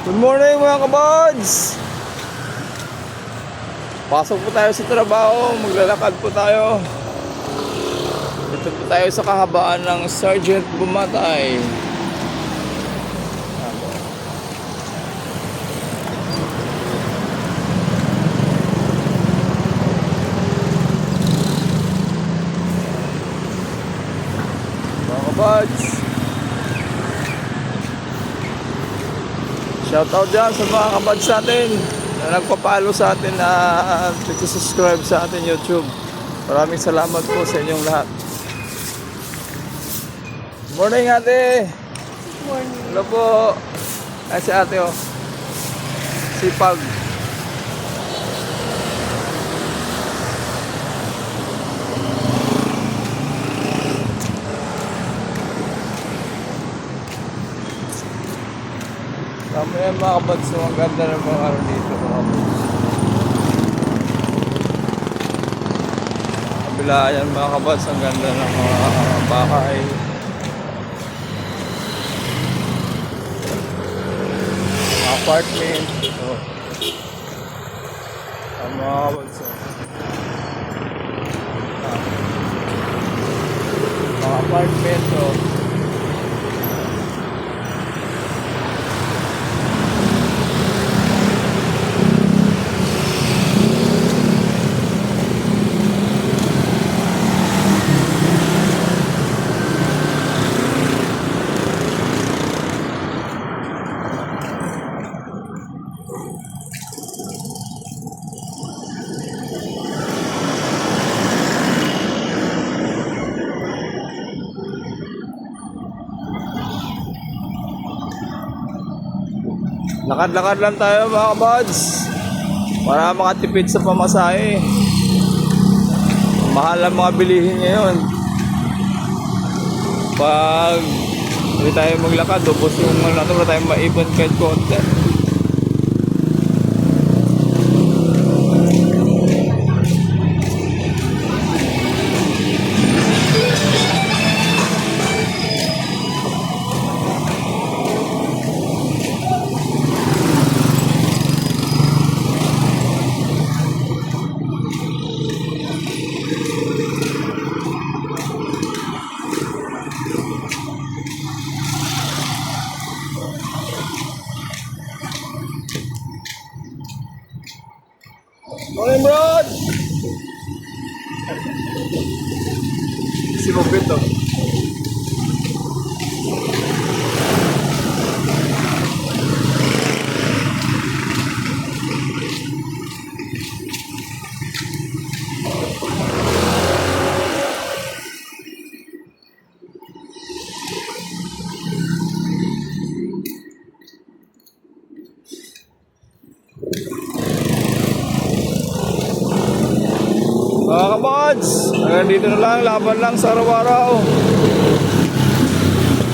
Good morning mga kabads! Pasok po tayo sa trabaho, maglalakad po tayo. Ito po tayo sa kahabaan ng Sergeant Bumatay. Mga kabads, shoutout dyan sa mga kabads natin na nagpapalo sa atin na nag-subscribe sa atin YouTube. Maraming salamat po sa inyong lahat. Good morning ate! Good morning. Hello po! Ay si ate oh. Sipag. Tama yan mga kabads, so ang ganda ng mga araw dito mga kabads. Kabila yan mga kabads, ang ganda ng mga bakay. Mga apartment. So, ang mga kabads. So, mga apartment. So, lakad-lakad lang tayo mga kabads para makatipid sa pamasahe. Mahal ang mga bilihin ngayon. Pag hindi tayo maglakad, ubos yung natin na tayo maipon kahit konti. Morning, bro! Si Mopito. Mga kabads, hanggang dito na lang, laban lang sa araw-araw.